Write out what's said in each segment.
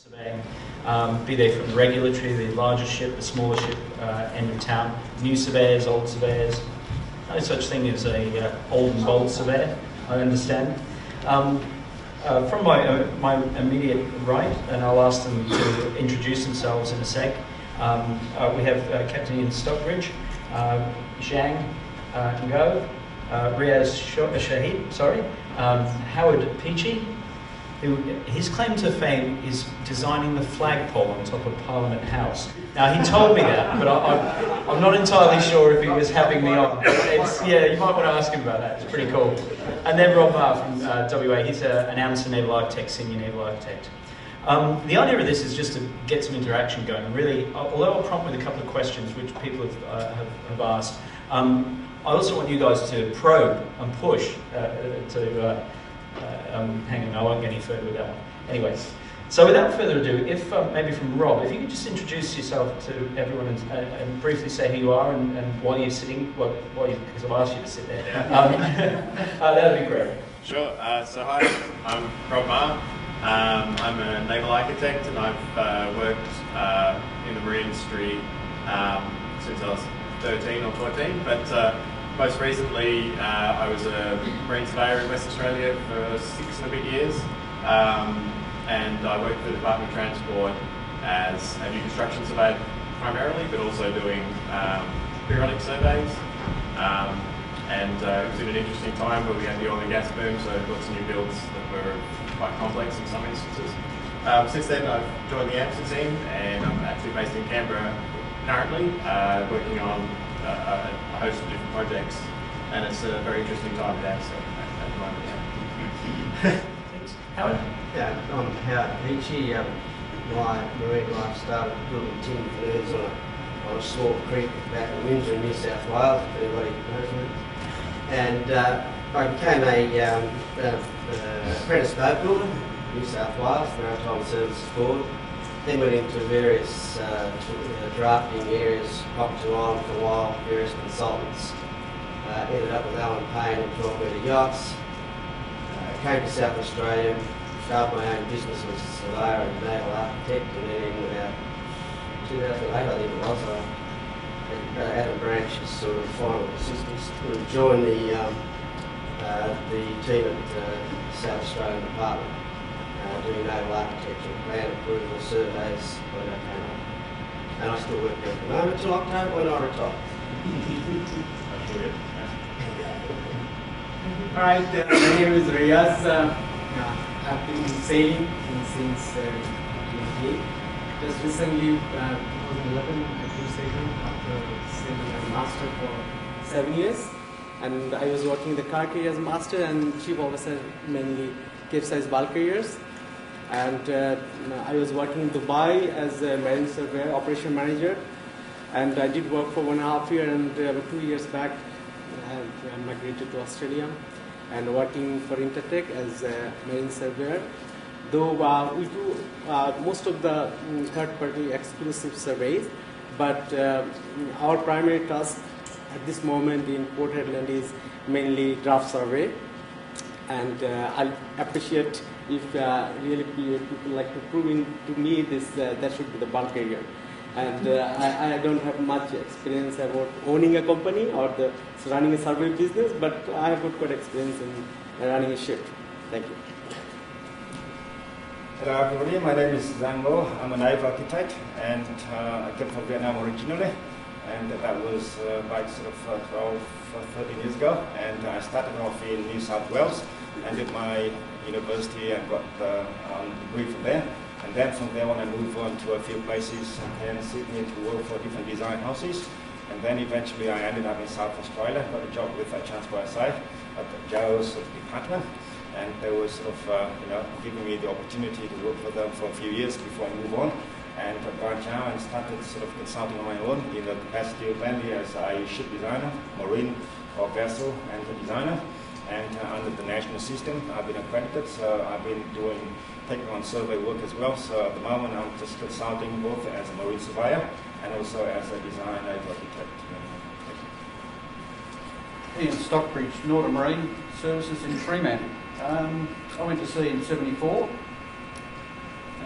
surveying, be they from the regulatory, the larger ship, the smaller ship end of town, new surveyors, old surveyors. No such thing as a old and bold surveyor, I understand. From my immediate right, and I'll ask them to introduce themselves in a sec. We have Captain Ian Stockbridge, Zhang Ngo, Riaz Shahid, Howard Peachy, who his claim to fame is designing the flagpole on top of Parliament House. Now, he told me that, but I'm not entirely sure if he was having me on. Yeah, you might want to ask him about that. It's pretty cool. And then Rob Marr from WA. He's an Amundsen Naval Architect, Senior Naval Architect. The idea of this is just to get some interaction going. Really, although I'll prompt with a couple of questions which people have asked, I also want you guys to probe and push hang on, I won't get any further with that one. Anyways, so without further ado, if maybe from Rob, if you could just introduce yourself to everyone and briefly say who you are and why you're sitting, because I've asked you to sit there. That would be great. Sure. So hi, I'm Rob Marr. I'm a naval architect and I've worked in the marine industry since I was 13 or 14, but most recently, I was a marine surveyor in Western Australia for 6 and a bit years, and I worked for the Department of Transport as a new construction surveyor primarily, but also doing periodic surveys. And it was in an interesting time where we had the oil and gas boom, so lots of new builds that were quite complex in some instances. Since then, I've joined the IIMS team, and I'm actually based in Canberra currently, working on a host of different projects, and it's a very interesting time at the moment. Yeah. Thanks. Howard? Yeah, I'm Howard Peachy. My marine life started building tin canoes on a small creek back in Windsor in New South Wales, if anybody knows it. And I became a apprentice boat builder in New South Wales, Maritime Services Board. Then went into various drafting areas, Cockatoo Island for a while, various consultants. Ended up with Alan Payne and 12-metre yachts. Came to South Australia, started my own business as a surveyor and naval architect, and then in about 2008, I think it was, I had Adam Branch as sort of final assistance to join the team at South Australian Department. Doing naval architecture, plan approval, surveys, when I came up. And I still work there at the moment till October when I retire. Alright, my name is Riaz. I've been sailing since 1988. Just recently, 2011, I quit sailing after sailing as a master for 7 years. And I was working in the car carriers master and chief officer, mainly Cape-size bulk carriers. And I was working in Dubai as a marine surveyor, operation manager, and I did work for 1.5 years, and about 2 years back I migrated to Australia and working for Intertech as a marine surveyor. Though we do most of the third-party exclusive surveys, but our primary task at this moment in Port Hedland is mainly draft survey. And I appreciate if really people like to prove to me this that should be the bulk carrier. And I don't have much experience about owning a company or running a survey business, but I have got good experience in running a ship. Thank you. Hello everybody, my name is Zhang Ngo. I'm a naval architect, and I came from Vietnam originally, and that was about sort of 12 or 13 years ago. And I started off in New South Wales and did my university and got a degree from there. And then from there on I moved on to a few places in Sydney to work for different design houses. And then eventually I ended up in South Australia, got a job with Transport SA at the Joe's department. And they were sort of giving me the opportunity to work for them for a few years before I move on. And I branched out and started sort of consulting on my own in the capacity of mainly as a ship designer, marine or vessel and designer. And under the national system, I've been accredited, so I've been taking on survey work as well. So at the moment, I'm just consulting both as a marine surveyor and also as a design naval architect. Ian Stockbridge, Northern Marine Services in Fremantle. I went to sea in '74.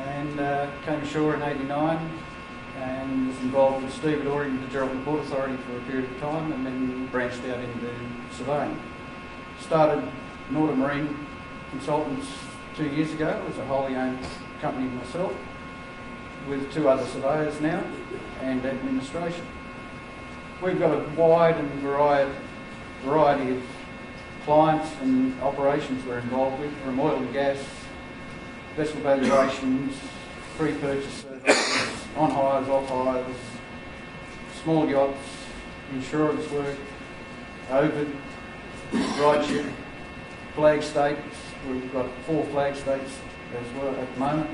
and came ashore in '89 and was involved with stevedoring with the Geraldton Port Authority for a period of time, and then branched out into surveying. Started Norda Marine Consultants 2 years ago. It was a wholly owned company myself, with 2 other surveyors now, and administration. We've got a wide and variety of clients and operations we're involved with, from oil and gas, vessel valuations, free purchase services, on hires, off hires, small yachts, insurance work, OVID, rideship, flag states. We've got 4 flag states as well at the moment,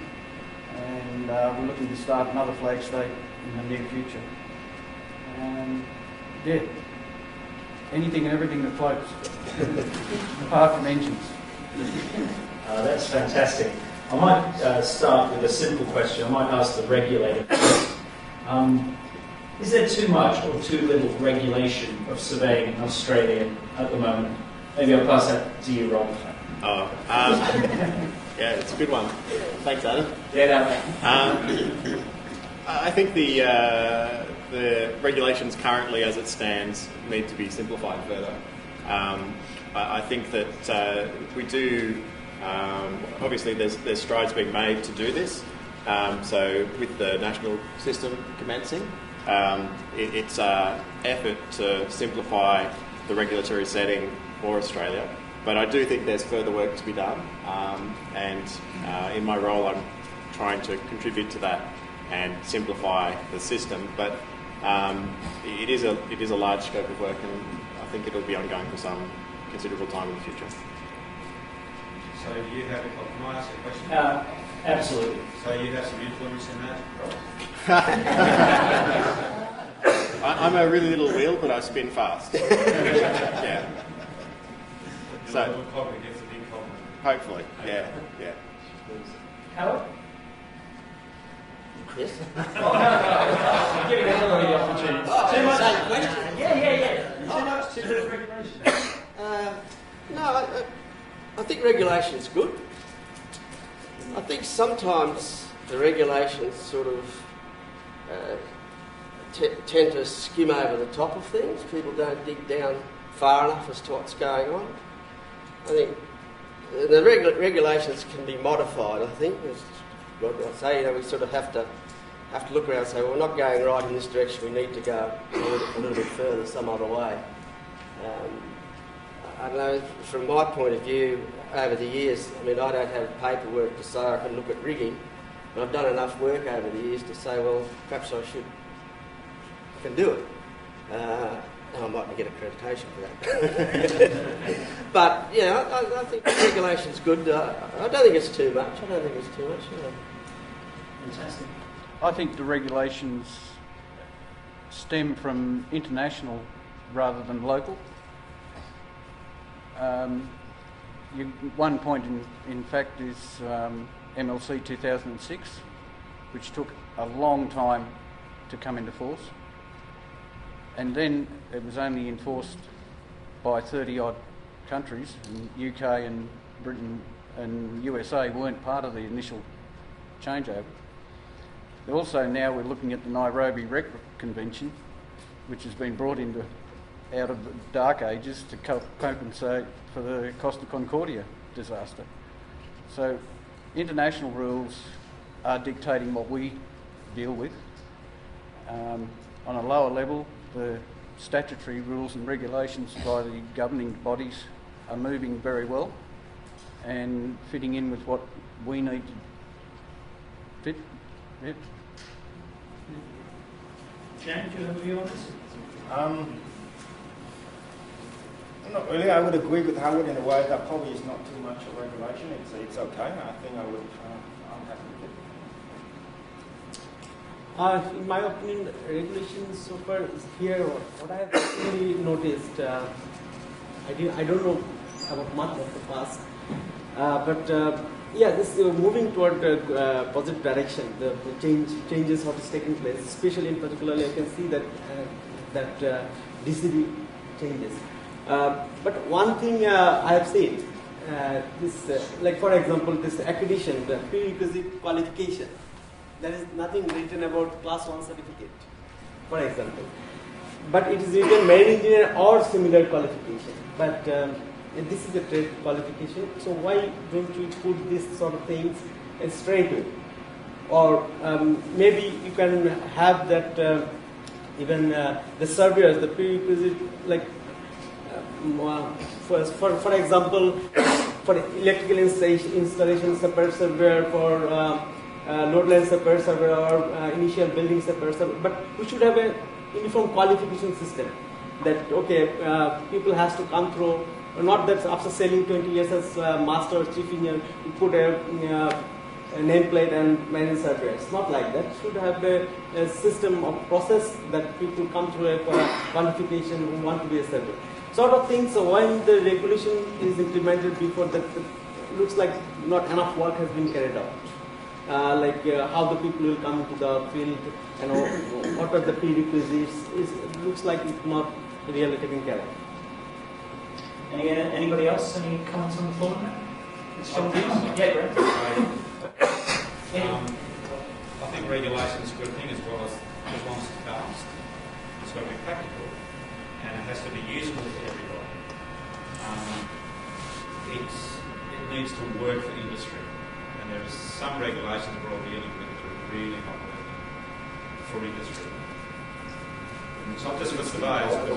and we're looking to start another flag state in the near future. And yeah, anything and everything that floats, apart from engines. That's fantastic. I might start with a simple question. I might ask the regulator. Is there too much or too little regulation of surveying in Australia at the moment? Maybe I'll pass that to you, Rob. Yeah, it's a good one. Thanks, Adam. Yeah, I think the regulations currently, as it stands, need to be simplified further. I think that we do. Obviously, there's strides being made to do this. So, with the national system commencing, it's an effort to simplify the regulatory setting for Australia. But I do think there's further work to be done, and in my role, I'm trying to contribute to that and simplify the system. But it is a large scope of work, and I think it'll be ongoing for some considerable time in the future. So you have, can I ask a question? absolutely. So you have some influence in that? I'm a really little wheel, but I spin fast. Yeah. So We'll probably get some big compliment. hopefully, yeah. Howard? Yes? Giving everybody the opportunity. Too much? Same question. Yeah. Too much, too little regulation. No, I think regulation's good. I think sometimes the regulations sort of tend to skim over the top of things. People don't dig down far enough as to what's going on. I think the regulations can be modified. I think, as God might say, we sort of have to look around and say, well, we're not going right in this direction. We need to go a little bit further some other way. I know from my point of view, over the years, I mean, I don't have paperwork to say I can look at rigging, but I've done enough work over the years to say, well, perhaps I can do it. I might get accreditation for that. But, yeah, I think regulation's good. I don't think it's too much. Fantastic. I think the regulations stem from international rather than local. One point, in fact, is MLC 2006, which took a long time to come into force. And then it was only enforced by 30-odd countries, and UK and Britain and USA weren't part of the initial changeover. Also now we're looking at the Nairobi Wreck Convention, which has been brought out of the dark ages to compensate for the Costa Concordia disaster. So international rules are dictating what we deal with. On a lower level, the statutory rules and regulations by the governing bodies are moving very well and fitting in with what we need to fit. Yep. Jan, do you have a view on this? Not really. I would agree with Howard in a way that probably is not too much of regulation. It's okay. I think I'm happy with it. In my opinion, regulations so far here, what I have actually noticed, I don't know about much of the past, but this moving toward positive direction, the changes what is taking place, especially in particularly I can see that DCB changes. But one thing I have seen, like for example, this accreditation, the prerequisite qualification. There is nothing written about class 1 certificate, for example. But it is written marine engineer or similar qualification. But this is a trade qualification. So why don't you put this sort of things straight away? Or maybe you can have that even the surveyors, the prerequisite, like for example, for electrical installation separate surveyor, for load line separate surveyor, or initial building separate surveyor. But we should have a uniform qualification system that people has to come through. Not that after selling 20 years as master or chief engineer, you put a nameplate and marine surveyor. It's not like that. You should have a system of process that people come through a qualification who want to be a surveyor. Sort of things. So when the regulation is implemented before that, looks like not enough work has been carried out. How the people will come into the field, what are the prerequisites, it looks like it's not really taken care of. Anybody else? Any comments on the floor? Yeah, Greg. I think regulation is a good thing as long as it's balanced. It's got to be practical and it has to be usable for everybody. It needs to work for industry. And there are some regulations we're all dealing with that are really not working for industry. It's not just for surveyors, but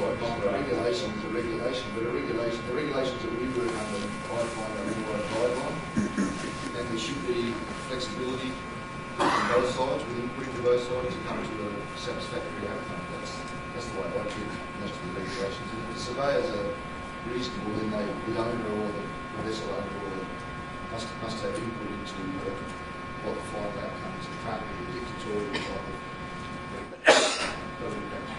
regulation is a regulation, but the regulations that we work under, I find are more a guideline, and there should be flexibility on both sides, within putting to both sides to come to a satisfactory outcome. That's the way I view most of the regulations. If the surveyors are reasonable, then the owner or the vessel owner or must have input into what the final outcome is. It can't be a dictatorial type of regulation.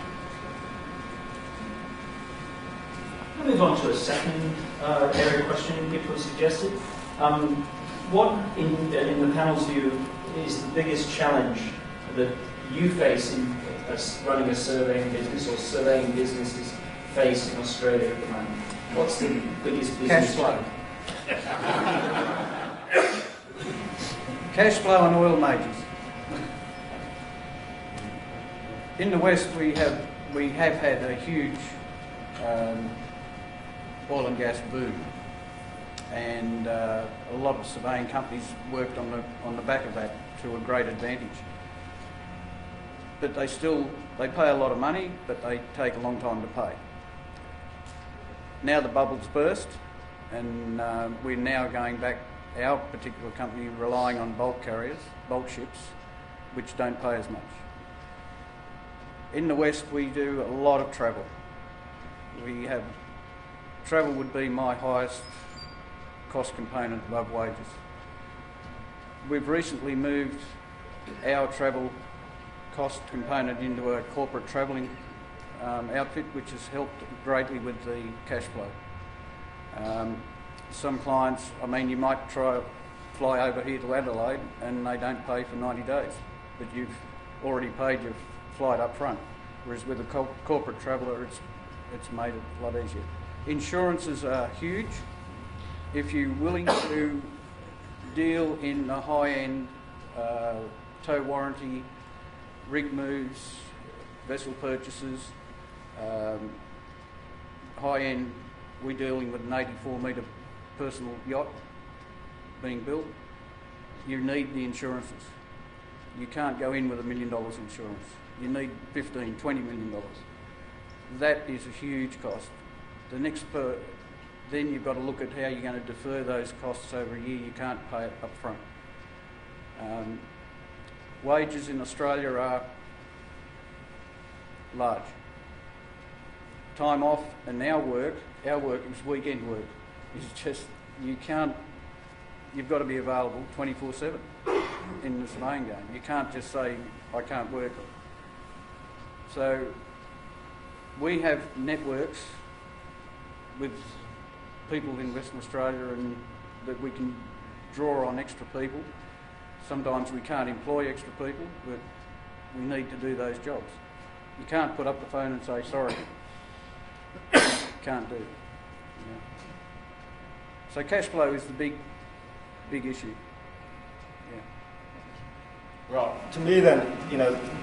I'll move on to a second area of questioning people have suggested. What, in the panel's view, is the biggest challenge that you face in running a surveying business or surveying businesses face in Australia at the moment? What's the biggest business Cash flow. challenge? Cash flow and oil majors. In the West, we have had a huge oil and gas boom, and a lot of surveying companies worked on the back of that to a great advantage. But they pay a lot of money, but they take a long time to pay. Now the bubble's burst, and we're now going back, our particular company, relying on bulk carriers, bulk ships, which don't pay as much. In the West, we do a lot of travel. Travel would be my highest cost component above wages. We've recently moved our travel cost component into a corporate travelling outfit, which has helped greatly with the cash flow. Some clients, you might fly over here to Adelaide and they don't pay for 90 days, but you've already paid your flight up front. Whereas with a corporate traveller, it's made it a lot easier. Insurances are huge. If you're willing to deal in the high-end tow warranty, rig moves, vessel purchases, high-end, we're dealing with an 84-metre personal yacht being built, you need the insurances. You can't go in with $1 million insurance. You need $15, $20 million. That is a huge cost. Then you've got to look at how you're going to defer those costs over a year. You can't pay it up front. Wages in Australia are large. Time off and our work is weekend work. It's just, you've got to be available 24/7 in the surveying game. You can't just say, I can't work. So we have networks with people in Western Australia and that we can draw on extra people. Sometimes we can't employ extra people, but we need to do those jobs. You can't put up the phone and say, sorry. Can't do it. So cash flow is the big issue. Yeah. Well, to me then,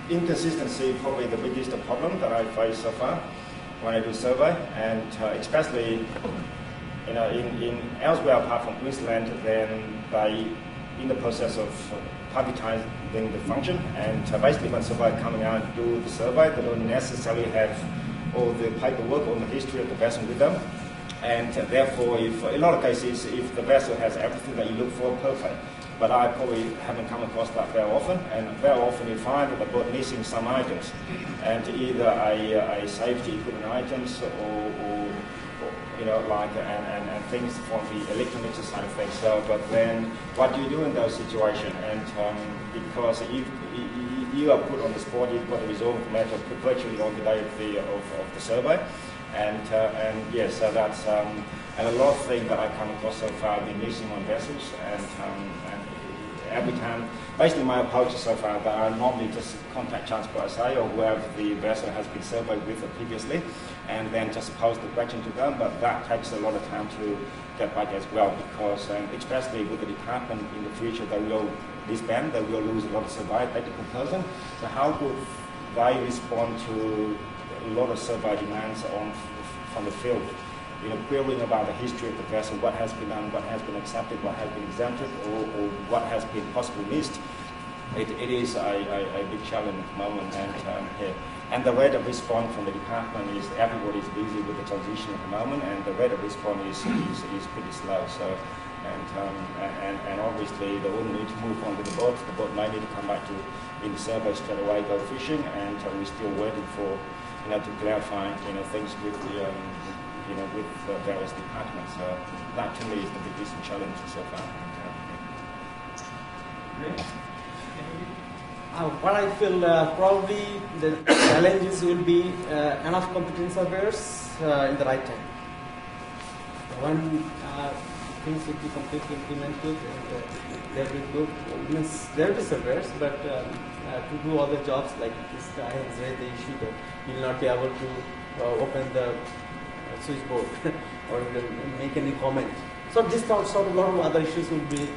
inconsistency is probably the biggest problem that I face so far when I do survey, and especially, in elsewhere apart from Queensland, then they, in the process of privatising the function, and basically when survey coming out and do the survey, they don't necessarily have all the paperwork or the history of the vessel with them, and therefore, if in a lot of cases, if the vessel has everything that you look for, perfect. But I probably haven't come across that very often, and very often you find that the boat missing some items, and either a safety equipment items or and things from the electronic side of things. So, but then what do you do in those situations? And because you are put on the spot, you've got to resolve the matter virtually on the day of the survey, and yes, so that's and a lot of things that I come across so far have been missing on vessels, and every time, basically my approach so far, that I normally just contact Transport SA or wherever the vessel has been surveyed with previously, and then just pose the question to them, but that takes a lot of time to get back as well, because especially with the department in the future, they will disband, they will lose a lot of survey technical person, so how would they respond to a lot of survey demands from the field? Querying about the history of the vessel, what has been done, what has been accepted, what has been exempted, or what has been possibly missed. It is a big challenge at the moment, and the rate of response from the department is everybody's busy with the transition at the moment, and the rate of response is pretty slow. So, and obviously they wouldn't need to move on to the boat. The boat might need to come back to in the survey straight away, go fishing, and we're still waiting for to clarify things with the with various departments. So that to me is the biggest challenge so far. What I feel probably the challenges will be enough competent surveyors in the right time. When things will be completely implemented and there will be good, means there will be surveyors, but to do other jobs like this, I have raised the issue that you will not be able to open the switchboard or make any comment. So this sort of a lot of other issues will be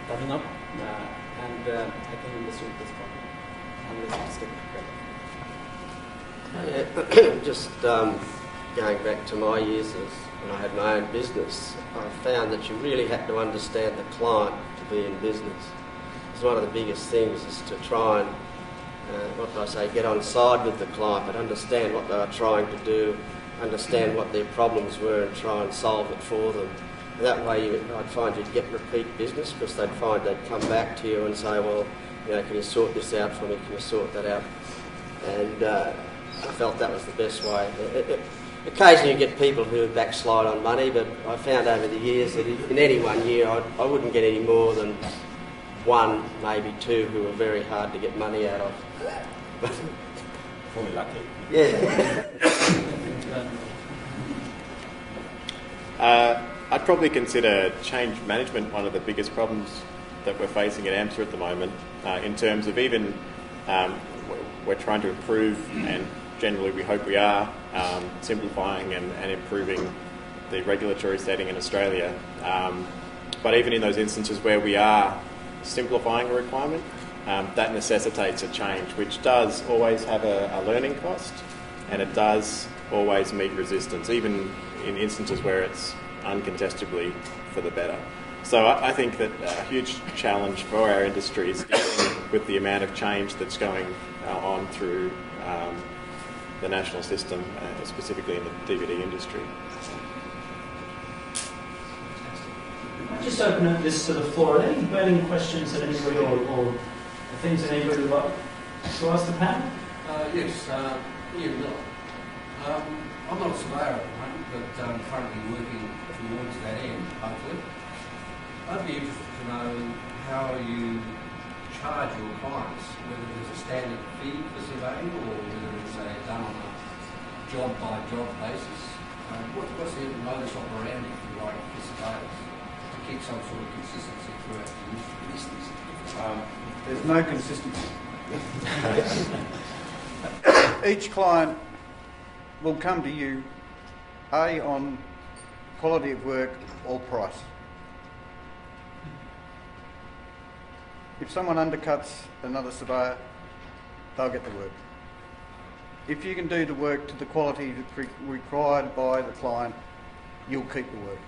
coming up, and I can understand this problem unless it's taken. Just going back to my years when I had my own business, I found that you really had to understand the client to be in business. It's one of the biggest things is to try and, what do I say, get on side with the client, but understand what they were trying to do, understand what their problems were and try and solve it for them. That way I'd find you'd get repeat business, because they'd find they'd come back to you and say, well, can you sort this out for me, can you sort that out? And I felt that was the best way. Occasionally you get people who backslide on money, but I found over the years that in any 1 year I wouldn't get any more than one, maybe two, who were very hard to get money out of. Probably lucky. Yeah. I'd probably consider change management one of the biggest problems that we're facing at AMSA at the moment, in terms of even we're trying to improve, and generally we hope we are, simplifying and improving the regulatory setting in Australia. But even in those instances where we are simplifying a requirement, that necessitates a change, which does always have a learning cost, and it does always meet resistance, even in instances where it's uncontestably for the better. So I think that a huge challenge for our industry is dealing with the amount of change that's going on through the national system, specifically in the DVD industry. I'll just open up this to the floor. Are there any burning questions that anybody or things that anybody would like to ask the panel? Yes, Ian Miller. I'm not a surveyor at the moment, but I'm currently working towards that end, hopefully. I'd be interested to know how you charge your clients, whether there's a standard fee for surveying or whether it's done on a job-by-job basis. What's the modus operandi, if you like, for surveyors to keep some sort of consistency throughout the industry? There's no consistency. Each client will come to you, A, on quality of work or price. If someone undercuts another surveyor, they'll get the work. If you can do the work to the quality required by the client, you'll keep the work.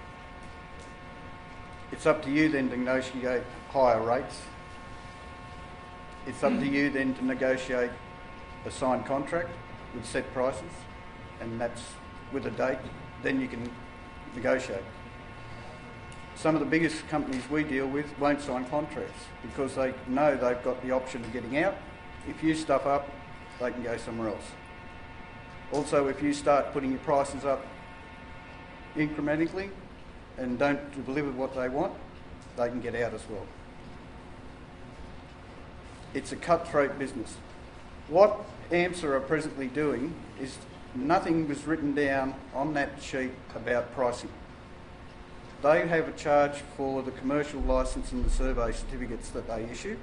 It's up to you then to negotiate higher rates. It's up to you then to negotiate a signed contract with set prices, and that's with a date, then you can negotiate. Some of the biggest companies we deal with won't sign contracts because they know they've got the option of getting out. If you stuff up, they can go somewhere else. Also, if you start putting your prices up incrementally and don't deliver what they want, they can get out as well. It's a cutthroat business. What IIMS are presently doing is nothing was written down on that sheet about pricing. They have a charge for the commercial licence and the survey certificates that they issue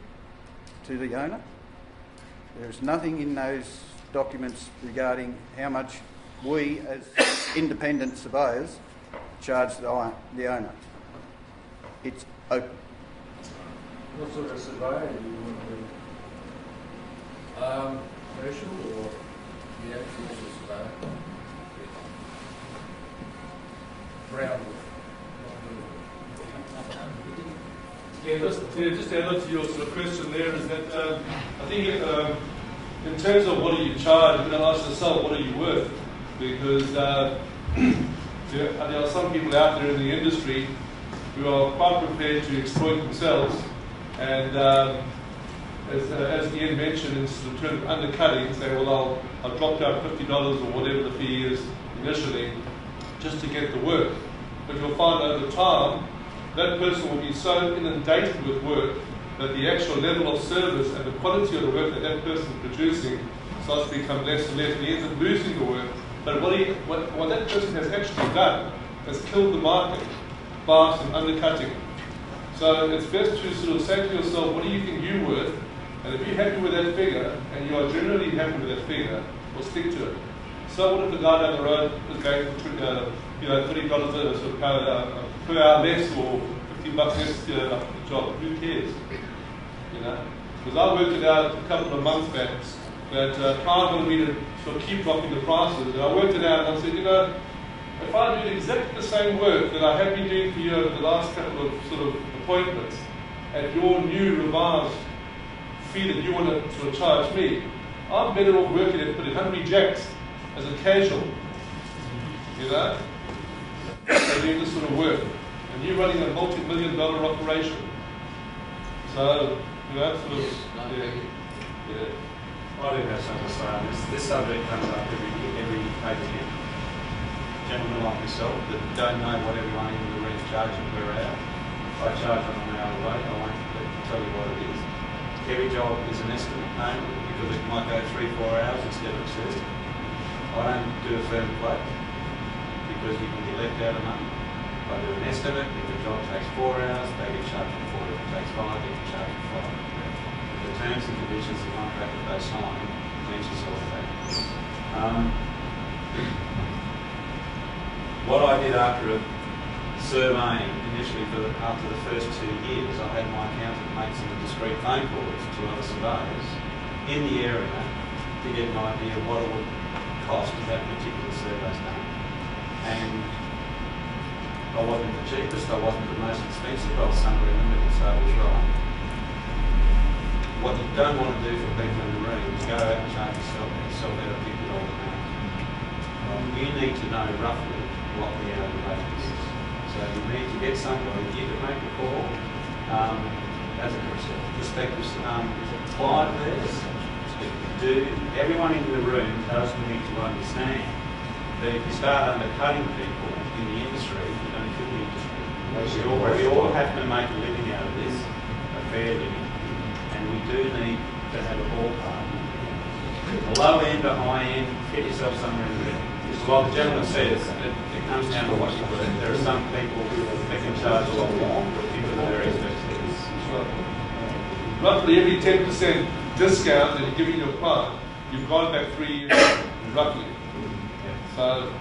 to the owner. There's nothing in those documents regarding how much we as independent surveyors charge the owner. It's open. What sort of surveyor do you want to be? Commercial or commercial surveyor? Brown. Yeah, just to add on to your sort of question there is that I think in terms of what do you charge, you're going to ask yourself what are you worth, because there are some people out there in the industry who are quite prepared to exploit themselves, and as Ian mentioned, in terms of undercutting, say, well, I'll drop down $50 or whatever the fee is initially just to get the work. But you'll find over time that person will be so inundated with work that the actual level of service and the quality of the work that that person is producing starts to become less and less. He ends up losing the work. But what that person has actually done has killed the market by some undercutting. So it's best to sort of say to yourself, what do you think you're worth? And if you're happy with that figure, and you are generally happy with that figure, well, stick to it. So what if the guy down the road is going for $30 per hour less or $50 less job? Who cares? You know, because I worked it out a couple of months back that clients wanted me to sort of keep dropping the prices, and I worked it out and I said, you know, if I do exactly the same work that I have been doing for you over the last couple of sort of appointments at your new revised fee that you want to sort of charge me, I'm better off working at putting 100 jacks as a casual, you know, and doing this sort of work. And you're running a multi-million-dollar operation. So, you know, sort of, yeah. I do have something to say on this. This subject comes up every AGM. Gentlemen like myself that don't know what everyone in the room is charging per hour. I charge on an hour rate. I won't tell you what it is. Every job is an estimate only because it might go 3-4 hours instead of 2. I don't do a firm plate because you can get left out of money. I do an estimate. If the job takes 4 hours, they get charged for 4. If it takes 5, they get charged for 5. The terms and conditions of the contract that they sign mentions all of that. What I did after surveying initially after the first 2 years, I had my accountant make some discreet phone calls to other surveyors in the area to get an idea of what it would cost to have particular surveys done. And I wasn't the cheapest, I wasn't the most expensive, I was somewhere in the middle, so I was right. What you don't want to do for people in the room is go out and charge yourself at a $50 amount. You need to know roughly what the hourly rate is. So you need to get somebody, you can make a call as a prospective client of theirs. Everyone in the room does need to understand that if you start undercutting people in the industry, you don't fit the industry. We all have to make a living out of this, a fair living, and we do need to have a ballpark. The low end or high end, get yourself somewhere in there. Like the gentleman says, it comes down to what you work. There are some people that can charge a lot more, people that are experts. Roughly every 10% discount that you're giving your client, you've gone back 3 years, roughly. So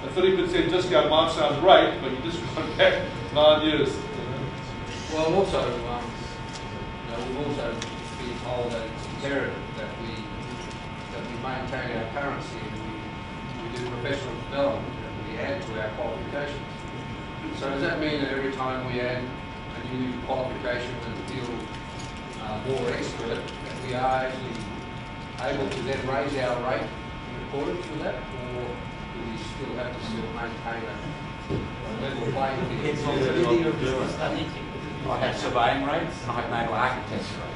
a 30% discount might sound great, but you just run back 9 years. Well, also, we've also been told that it's imperative that we maintain our currency and we do professional development and we add to our qualifications. So does that mean that every time we add a new qualification and feel more expert, that we are actually able to then raise our rate in accordance with that, or do we still have to maintain a level playing field? Depends on the level of business. I have surveying rates and I have naval architecture rates.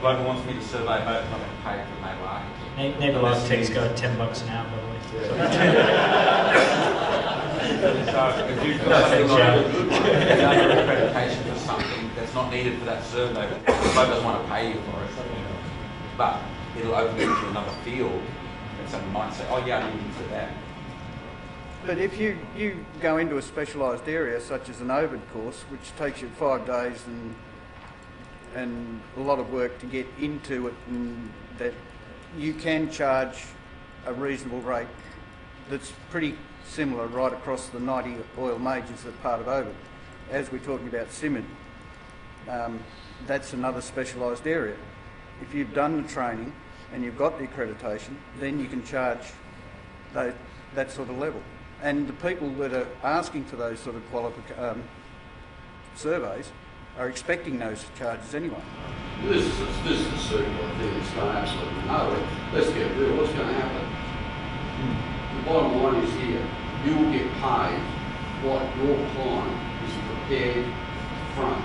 Global wants me to survey both, I'm going to pay for naval architecture. Naval architects go at $10 an hour, by the way. So if you've got something like accreditation for something that's not needed for that survey, the boat doesn't want to pay you for it. But it'll open you to another field and someone might say, oh yeah, I need to do that. But if you go into a specialised area such as an OVID course, which takes you 5 days and a lot of work to get into it, and that you can charge a reasonable rate that's pretty similar right across the 90 oil majors that are part of OVID. As we're talking about CIMID, that's another specialised area. If you've done the training and you've got the accreditation, then you can charge that sort of level. And the people that are asking for those sort of surveys are expecting those charges anyway. This is a circular thing. It's going absolutely nowhere. Let's get real. What's going to happen? The bottom line is here. You will get paid what your client is prepared to front.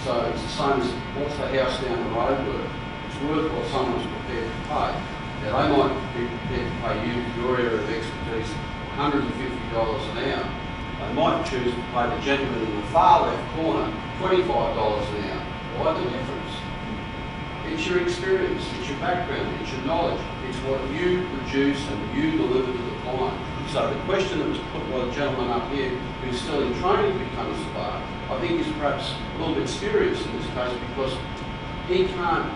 So it's the same as what's the house down the road worth. It's worth what someone's prepared to pay. Now they might be prepared to pay you, your area of expertise, $150 an hour. They might choose to pay the gentleman in the far left corner $25 an hour. Why the difference? It's your experience, it's your background, it's your knowledge, it's what you produce and you deliver to the client. So the question that was put by the gentleman up here who's still in training to become a surveyor, I think is perhaps a little bit spurious in this case because he can't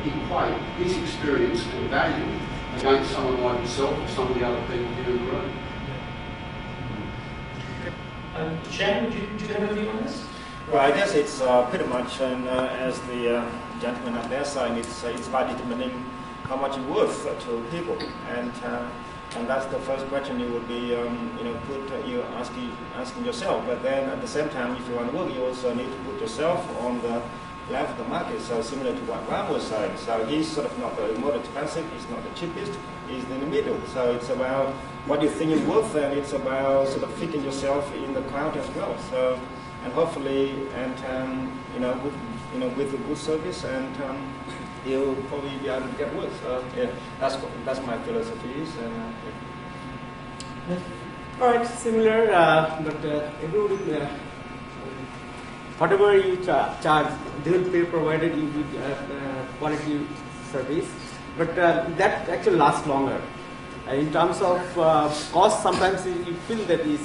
equate his experience and value against someone like yourself or some of the other people here in the room. Shane, would you have a view on this? Well, I guess it's pretty much, as the gentleman up there saying, it's about determining how much it's worth to people, and that's the first question you would be, you asking yourself. But then at the same time, if you want to work, you also need to put yourself on the level of the market. So similar to what Ram was saying, so he's sort of not the more expensive, he's not the cheapest, he's in the middle. So it's about what you think you're worth, and it's about sort of fitting yourself in the crowd as well. So, and hopefully, with a good service, and you'll probably be able to get work. So yeah, that's my philosophy is. All right, similar, but everybody, whatever you charge, they will pay provided you give quality service. But that actually lasts longer. In terms of cost, sometimes you feel that is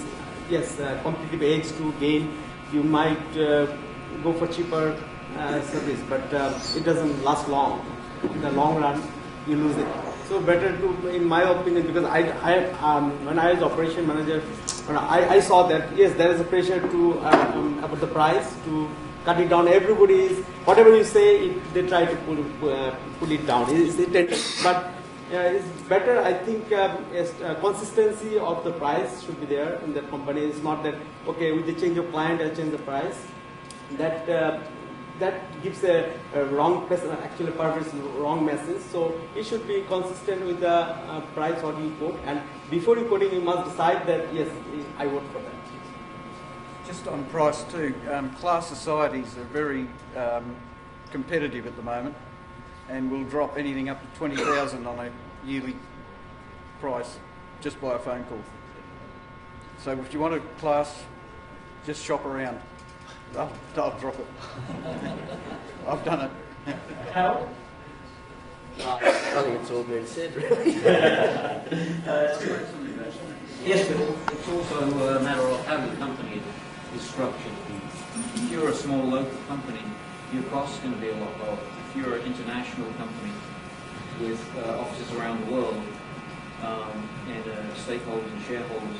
competitive edge to gain. You might go for cheaper service, but it doesn't last long. In the long run, you lose it. So better to, in my opinion, because when I was operation manager, I saw that yes, there is a pressure to about the price to cut it down. Everybody is whatever you say, they try to pull it down. But it's better. I think consistency of the price should be there in that company. It's not that okay with the change of client I change the price. That gives a wrong, actually purpose wrong message. So it should be consistent with the price what you quote, and before you quoting you must decide that yes, I vote for that. Just on price too, class societies are very competitive at the moment, and will drop anything up to 20,000 on a yearly price just by a phone call. So if you want a class, just shop around. I'll drop it. I've done it. How? I think it's all been said, really. Yes, but it's also a matter of how the company is structured. If you're a small local company, your costs are going to be a lot lower. If you're an international company with offices around the world and stakeholders and shareholders,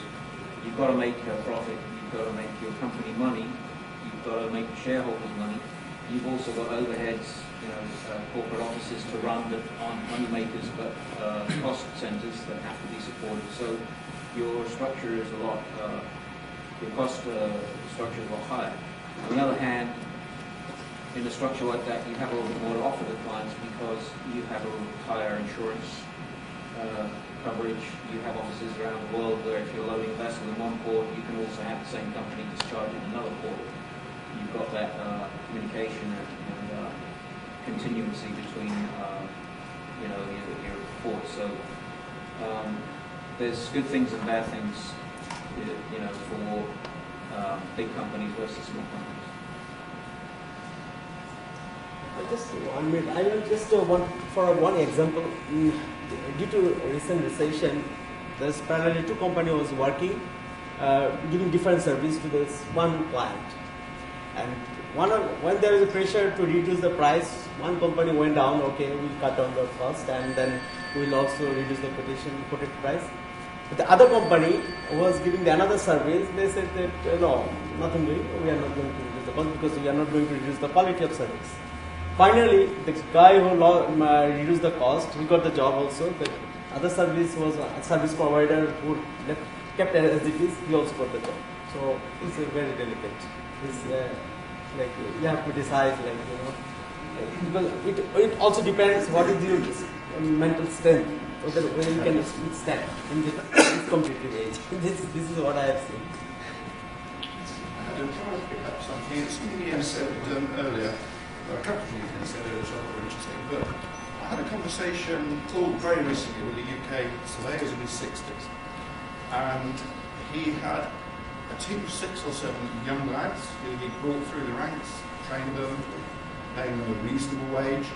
You've got to make a profit, you've got to make your company money, you've got to make your shareholders money. You've also got overheads, corporate offices to run that aren't money makers but cost centres that have to be supported. So your structure is a lot, your cost structure is a lot higher. On the other hand, in a structure like that, you have a little bit more to offer the clients because you have a little higher insurance coverage. You have offices around the world where if you're loading a vessel in one port, you can also have the same company discharge in another port. You've got that communication and continuity between your ports. So there's good things and bad things, for big companies versus small companies. Just 1 minute. I will just one example. Due to recent recession, there's parallelly 2 companies was working, giving different service to this one client. And when there is a pressure to reduce the price, one company went down. Okay, we'll cut down the cost, and then we'll also reduce the quoted price. But the other company was giving another service. They said that no, nothing doing. We are not going to reduce the cost because we are not going to reduce the quality of service. Finally, the guy who reduced the cost, he got the job also. The other service was a service provider who kept it as it is. He also got the job. So it's very delicate. It's like you have to decide, because it also depends what is your mental strength, whether you can stand in this competitive age. This is what I have seen. I'm trying to pick up something. Something Ian said earlier. A couple of things he said earlier which I thought were interesting, but I had a conversation very recently with a UK surveyor in his 60s, and he had a team of 6 or 7 young lads who he brought through the ranks, trained them, paying them a reasonable wage,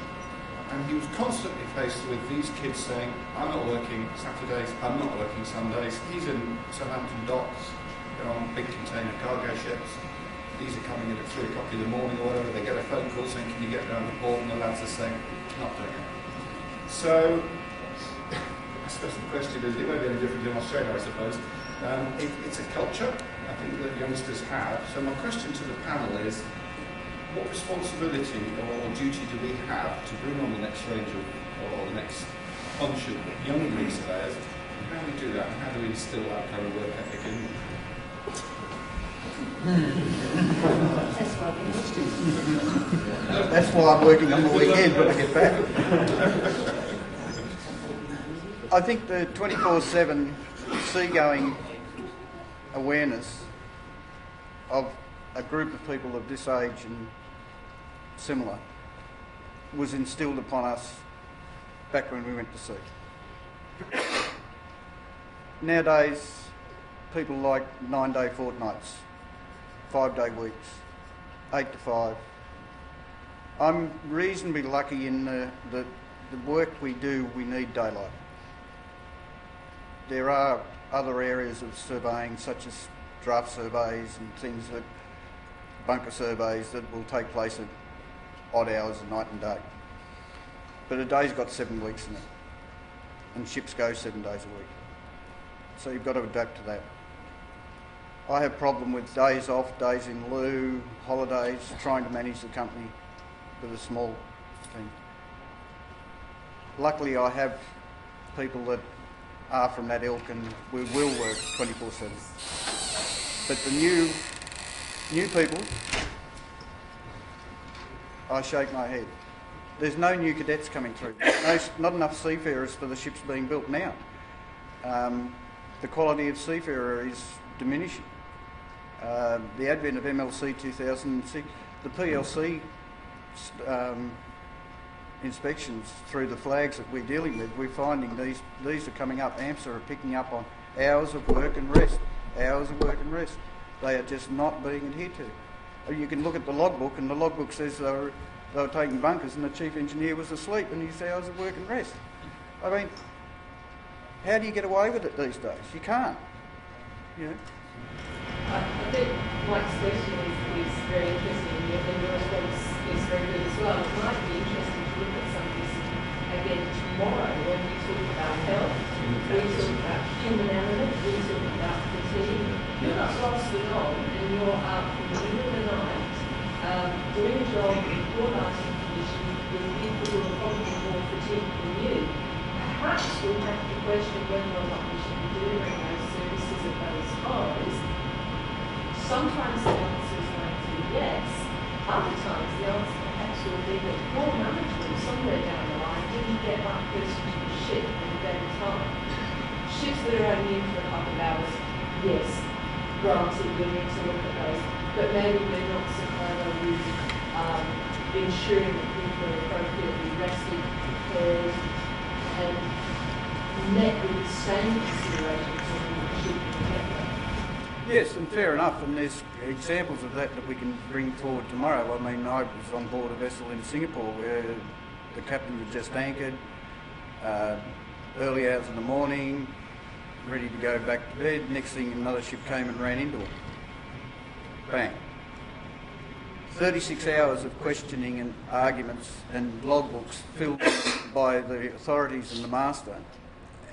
and he was constantly faced with these kids saying, I'm not working Saturdays, I'm not working Sundays. He's in Southampton docks, they're on big container cargo ships. These are coming in at 3 o'clock in the morning or whatever. They get a phone call saying, can you get down the port? And the lads are saying, not doing it. So, I suppose the question is, it won't be any different in Australia, I suppose. It's a culture, I think, that youngsters have. So my question to the panel is, what responsibility or duty do we have to bring on the next range of, or the next bunch of young surveyors? And how do we do that? And how do we instill that kind of work ethic in them? That's why I'm working on the weekend when I get back. I think the 24/7 seagoing awareness of a group of people of this age and similar was instilled upon us back when we went to sea. Nowadays, people like 9-day fortnights, 5-day weeks, 8 to 5. I'm reasonably lucky in the work we do, we need daylight. There are other areas of surveying, such as draft surveys and things that, bunker surveys that will take place at odd hours of night and day. But a day's got 7 weeks in it, and ships go 7 days a week. So you've got to adapt to that. I have a problem with days off, days in lieu, holidays, trying to manage the company with a small thing. Luckily I have people that are from that ilk and we will work 24/7. But the new people, I shake my head. There's no new cadets coming through. Not enough seafarers for the ships being built now. The quality of seafarer is diminishing. The advent of MLC 2006, the PLC inspections through the flags that we're dealing with, we're finding these are coming up. AMSA are picking up on hours of work and rest, hours of work and rest. They are just not being adhered to. You can look at the logbook, and the logbook says they were taking bunkers and the chief engineer was asleep in his hours of work and rest. I mean, how do you get away with it these days? You can't. You know? I think Mike's question is very interesting, and your response is very good as well. It might be interesting to look at some of this again tomorrow when we talk about health, we talk about human element, we talk about fatigue. You're not lost at all, and you're out in the middle of the night doing a job in poor lighting conditions with people who are probably more fatigued than you. Perhaps we have to question whether or not we should be delivering those services at those highs. Sometimes the answer is going to be yes. Other times the answer perhaps will be that poor management somewhere down the line didn't get that person to the ship at a better time. Ships that are only in for a couple of hours, yes, granted we need to look at those, but maybe they're not so clever with ensuring that people are appropriately rested, prepared, and met with the same considerations on the ship in the network. Yes, and fair enough, and there's examples of that we can bring forward tomorrow. I mean, I was on board a vessel in Singapore where the captain was just anchored, early hours in the morning, ready to go back to bed. Next thing, another ship came and ran into him. Bang. 36 hours of questioning and arguments and logbooks filled by the authorities and the master,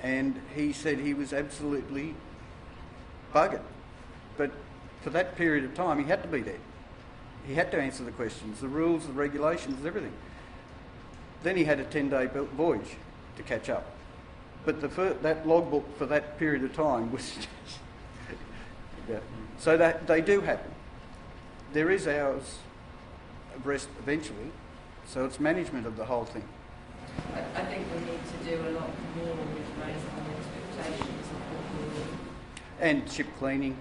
and he said he was absolutely buggered. But for that period of time, he had to be there. He had to answer the questions, the rules, the regulations, everything. Then he had a 10-day voyage to catch up. But that logbook for that period of time was yeah. So that they do happen. There is hours of rest eventually, so it's management of the whole thing. I think we need to do a lot more with raising the expectations of what we're doing. And ship cleaning.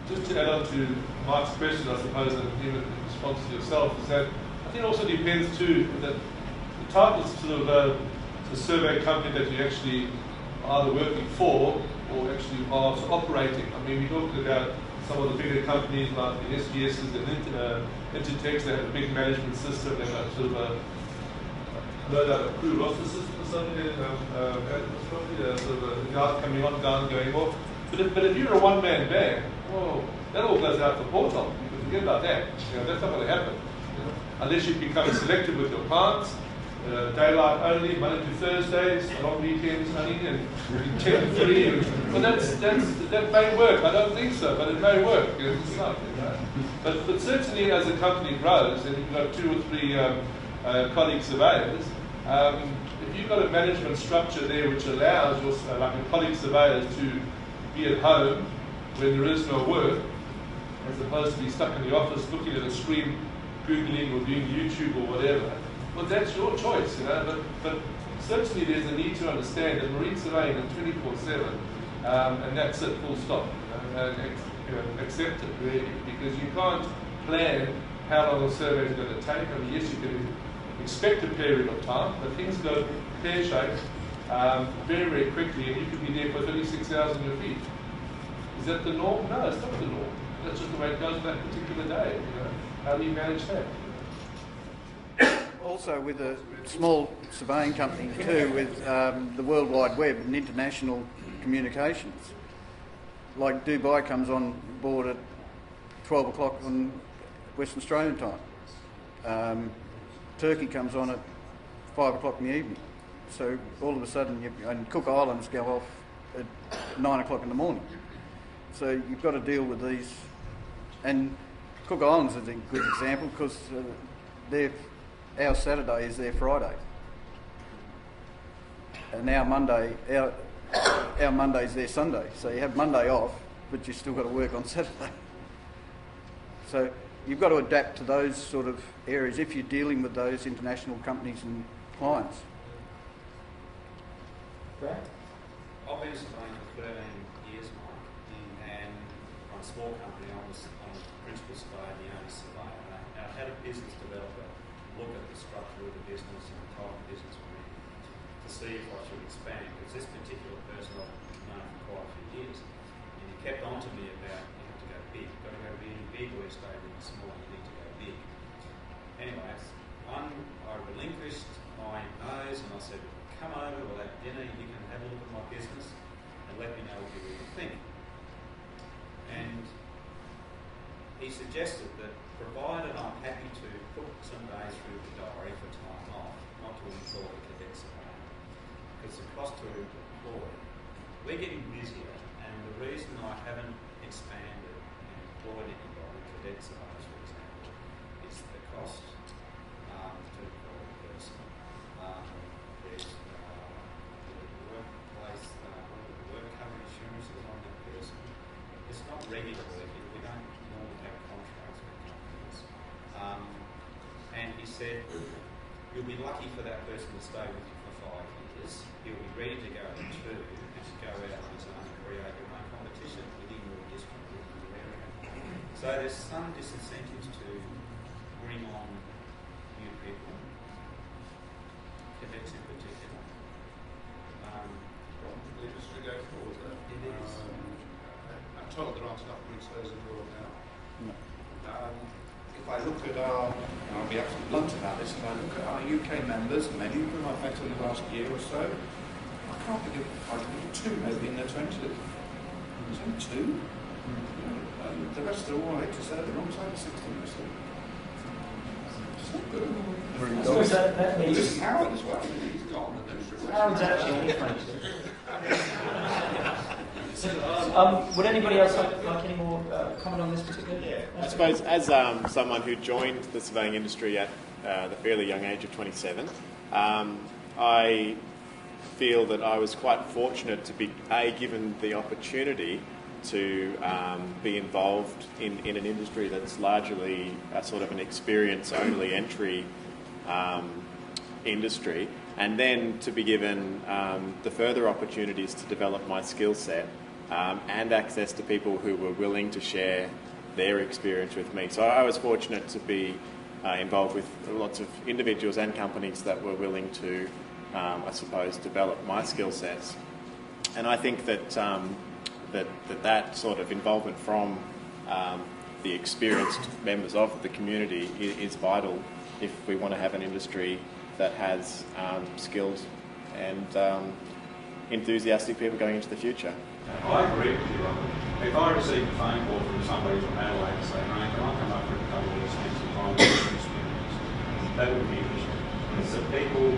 Just to add on to Mark's question, I suppose, and even in response to yourself, is that I think it also depends too that the type of sort of the survey company that you actually are either working for or actually are operating. I mean, we talked about some of the bigger companies like the SGSs and Intertex. They have a big management system. They have sort of a crew roster system or something. Sort of a guard coming on, guard going off. But if you're a one-man band, well, that all goes out the portal. You can forget about that. You know, that's not going to happen. You know, unless you become selective with your clients, daylight only, Monday to Thursdays, long weekends only, and 10 to 3. Well, that may work. I don't think so, but it may work. You know, it's not, you know. But certainly as a company grows, and you've got 2 or 3 colleague surveyors, if you've got a management structure there which allows your like a colleague surveyors to be at home when there is no work, as opposed to be stuck in the office looking at a screen, Googling or doing YouTube or whatever, well, that's your choice, you know. But certainly there's a need to understand that marine surveying is 24/7, and that's it, full stop. You know, and accept it really, because you can't plan how long a survey is going to take. I mean, yes, you can expect a period of time, but things go pear-shaped very, very quickly, and you could be there for 36 hours on your feet. Is that the norm? No, it's not the norm. That's just the way it goes that particular day. You know, how do you manage that? Also, with a small surveying company too, with the World Wide Web and international communications, like Dubai comes on board at 12 o'clock on Western Australian time. Turkey comes on at 5 o'clock in the evening. So all of a sudden, and Cook Islands go off at 9 o'clock in the morning. So you've got to deal with these. And Cook Islands is a good example because our Saturday is their Friday. And our Monday's their Sunday. So you have Monday off, but you've still got to work on Saturday. So you've got to adapt to those sort of areas if you're dealing with those international companies and clients. Brad? I've been surveying for 13 years, Mike, and I'm a small company. I'm a principal surveyor, the owner surveyor. And I had a business developer look at the structure of the business and the type of business we're in to see if I should expand, because this particular person I've known for quite a few years, and he kept on to me about you have to go big. You've got to go really big, or you stay really small. You need to go big. Anyways, I relinquished my nose and I said, come over, we'll have dinner, you can have a look at my business and let me know what you really think. And he suggested that provided I'm happy to put some days through the diary for time off, not to employ cadet surveyor, because the cost to employ, we're getting busier, and the reason I haven't expanded and employed anybody, cadet surveyors for example, is the cost to employ a person. There's the workplace, work cover insurances on that person. It's not regular work. We don't normally have contracts with companies. And he said, you'll be lucky for that person to stay with you for 5 years. He'll be ready to go in 2 and to go out on his own and create your own competition within your district, within your area. So there's some disincentives to bring on new people, cadets in particular. The industry go forward though. It is. I'm told there aren't enough Greenspares in the world now. If I look at our, and I'll be absolutely blunt about this, if I look at our UK members, many of them I've met in the last year or so, I can't think of, I think 2 maybe in their 20s. There's only 2. And the rest are all right to say the wrong side of 60 most of them. It's not good. I suppose that means... This is Howard as well, he's gone. Howard's actually would anybody else like any more comment on this particular? I suppose as someone who joined the surveying industry at the fairly young age of 27, I feel that I was quite fortunate to be given the opportunity to be involved in an industry that's largely a sort of an experience-only entry industry, and then to be given the further opportunities to develop my skill set and access to people who were willing to share their experience with me. So I was fortunate to be involved with lots of individuals and companies that were willing to, I suppose, develop my skill sets. And I think that that sort of involvement from the experienced members of the community is vital if we want to have an industry that has skilled and enthusiastic people going into the future. I agree with you, Robert. If I received a phone call from somebody from Adelaide saying, "Mate, can I come up for a couple of weeks and find out experience?" that would be interesting. It's the people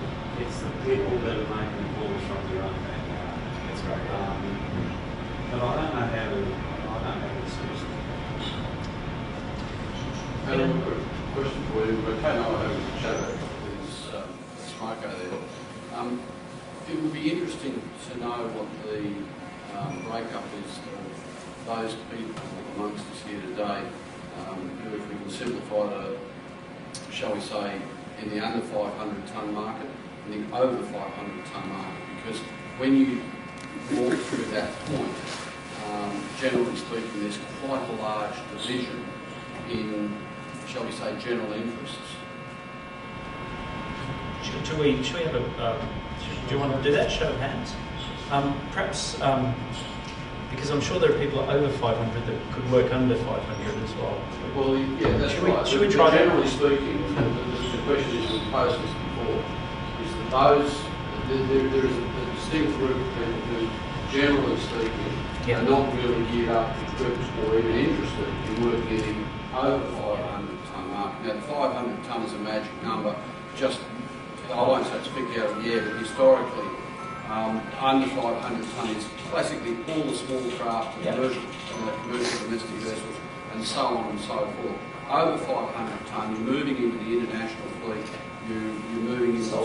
that are making the calls from your own backyard. That's right. But I don't know how to discuss it. I've got a question for you. Kate and I were having a chat about this smoko there. It would be interesting to know what the breakup is of those people amongst us here today, who, if we can simplify the, shall we say, in the under 500 tonne market and the over 500 tonne market, because when you walk through that point, generally speaking, there's quite a large division in, shall we say, general interests. Should we have a... do you want to do that? Show of hands? Perhaps, because I'm sure there are people over 500 that could work under 500 as well. Well, yeah, that's right. Should we try generally speaking, the question is, we posed this before, is that there is a distinct group of people who, generally speaking, are not really geared up, equipped, or even interested in working in over 500 tonne market. Now, 500 tonne is a magic number, just, I won't say speak out of the air, but historically, under 500 tonne is classically all the small craft, commercial domestic vessels, and so on and so forth. Over 500 tonne, you're moving into the international fleet, you're moving into a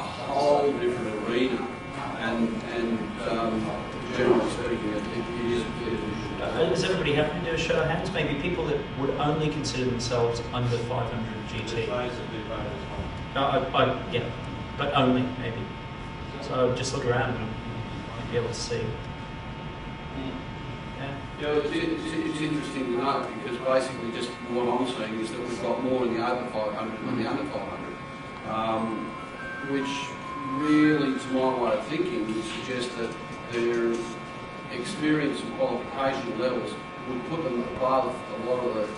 whole different arena, and generally speaking, it is a fair issue. Is everybody happy to do a show of hands? Maybe people that would only consider themselves under 500 GT. Those that do both as well. Yeah, but only, maybe. So just look around and you'll be able to see. Yeah, it's interesting to note, because basically just what I'm seeing is that we've got more in the over 500 than the under 500, which really, to my way of thinking, would suggest that their experience and qualification levels would put them above a lot of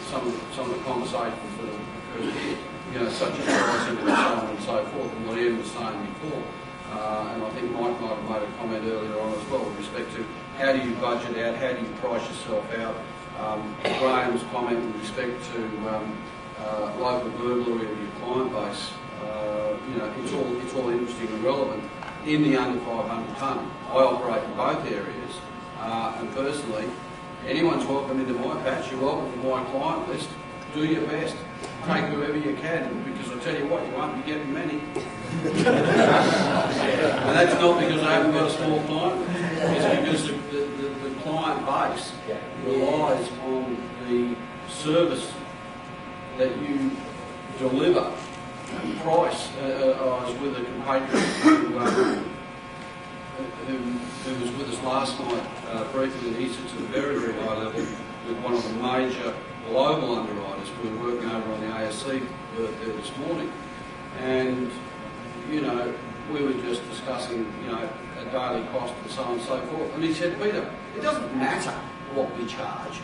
some of the conversations that have occurred here, such as pricing and so on and so forth, and what Ian was saying before. And I think Mike might have made a comment earlier on as well with respect to how do you budget out, how do you price yourself out, Graham's comment with respect to local burglary of your client base, it's all interesting and relevant. In the under 500 tonne, I operate in both areas, and personally, anyone's welcome into my patch. You're welcome to my client list. Do your best. Take whoever you can, because I tell you what, you won't be getting many. And that's not because I haven't got a small client. It's because the client base relies on the service that you deliver. Price, I was with a compatriot who was with us last night briefly, and he sits at a very, very high level with one of the major global underwriters. We were working over on the ASC there this morning, and we were just discussing a daily cost and so on and so forth. And he said, Peter, it doesn't matter what we charge.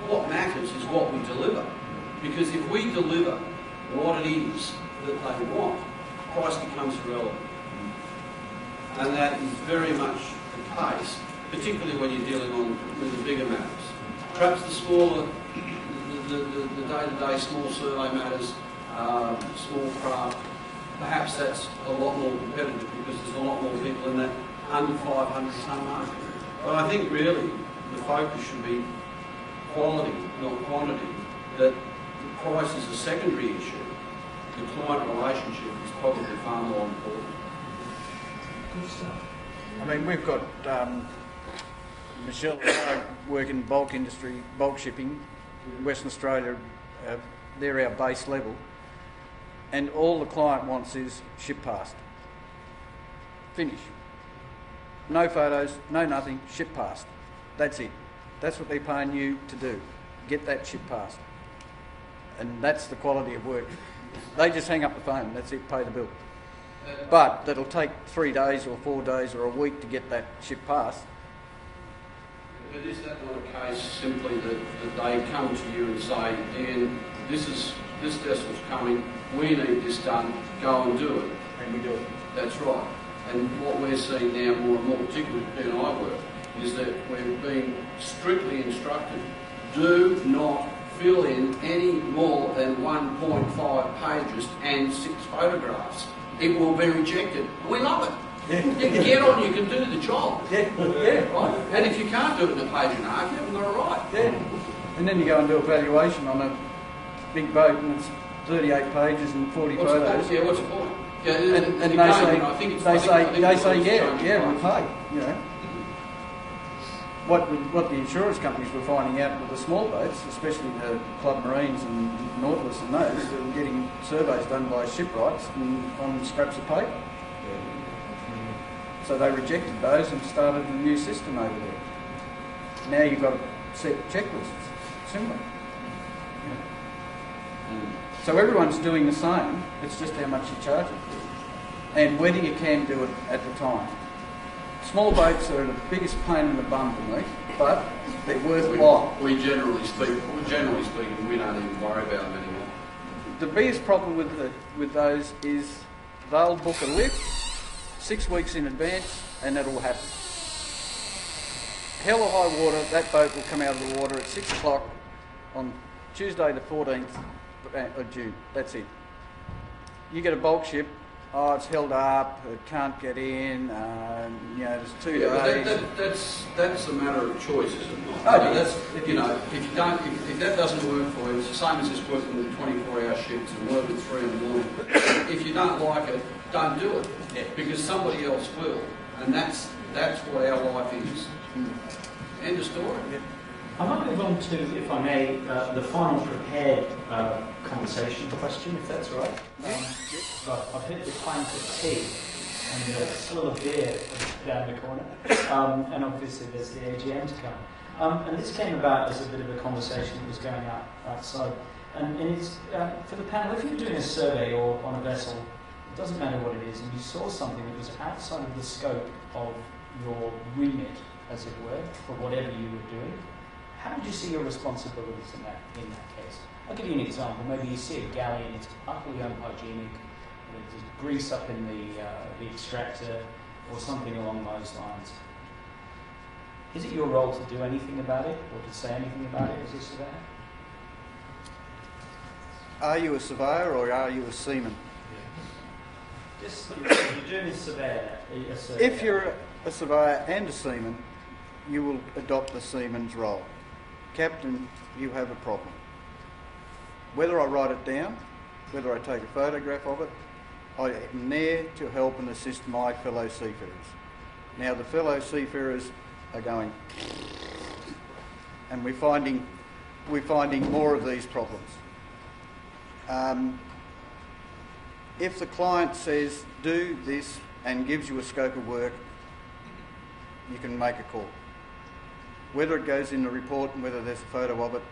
What matters is what we deliver, because if we deliver what it is that they want, price becomes irrelevant. And that is very much the case, particularly when you're dealing with the bigger matters. Perhaps the smaller, the day-to-day small survey matters, small craft, perhaps that's a lot more competitive because there's a lot more people in that under 500 tonne market. But I think really the focus should be quality, not quantity, that the price is a secondary issue. The client relationship is probably far more important. Good stuff. I mean, we've got Michelle and I work in bulk industry, bulk shipping in Western Australia. They're our base level. And all the client wants is ship past. Finish. No photos, no nothing, ship past. That's it. That's what they're paying you to do. Get that ship past. And that's the quality of work. They just hang up the phone, that's it, pay the bill. But that'll take 3 days or 4 days or a week to get that ship past. But is that not a case simply that they come to you and say, Ian, this vessel's coming, we need this done, go and do it. And we do it. That's right. And what we're seeing now more and more, particularly with P&I work, is that we're being strictly instructed, do not fill in any more than 1.5 pages and 6 photographs. It will be rejected. We love it. Yeah. You can get on, you can do the job. Yeah. Right? And if you can't do it in a page and a half, you haven't got it right. Yeah. And then you go and do a valuation on a big boat and it's 38 pages and 40 what's photos. Yeah, what's the point? Yeah, and again, they say, yeah, we'll pay. You know, what the insurance companies were finding out with the small boats, especially the Club Marines and Nautilus and those, they were getting surveys done by shipwrights on scraps of paper. So they rejected those and started a new system over there. Now you've got a set checklists, similar. So everyone's doing the same, it's just how much you charge them. And whether you can do it at the time. Small boats are the biggest pain in the bum for me, but they're worthwhile. We generally speaking, we don't even worry about them anymore. The biggest problem with those is they'll book a lift 6 weeks in advance and that'll happen. Hell or high water, that boat will come out of the water at 6 o'clock on Tuesday the 14th of June. That's it. You get a bulk ship, it's held up, it can't get in, there's 2 days. That's a matter of choice, is it not? Oh, that's, if that doesn't work for you, it's the same as just working with 24-hour shifts and working 3 in the morning. If you don't like it, don't do it, because somebody else will, and that's what our life is. End of story. I might move on to, if I may, the final prepared conversation question, if that's all right. I've heard the clank of tea and still a beer down the corner, and obviously there's the AGM to come. And this came about as a bit of a conversation that was going outside. And it's, for the panel, if you're doing a survey or on a vessel, it doesn't matter what it is, and you saw something that was outside of the scope of your remit, as it were, for whatever you were doing, how would you see your responsibilities in that case? I'll give you an example. Maybe you see a galley and it's utterly unhygienic, there's grease up in the extractor or something along those lines. Is it your role to do anything about it or to say anything about it as a surveyor? Are you a surveyor or are you a seaman? Just you're doing a surveyor. If you're a surveyor and a seaman, you will adopt the seaman's role. Captain, you have a problem. Whether I write it down, whether I take a photograph of it, I am there to help and assist my fellow seafarers. Now the fellow seafarers are going, and we're finding more of these problems. If the client says do this and gives you a scope of work, you can make a call. Whether it goes in the report and whether there's a photo of it,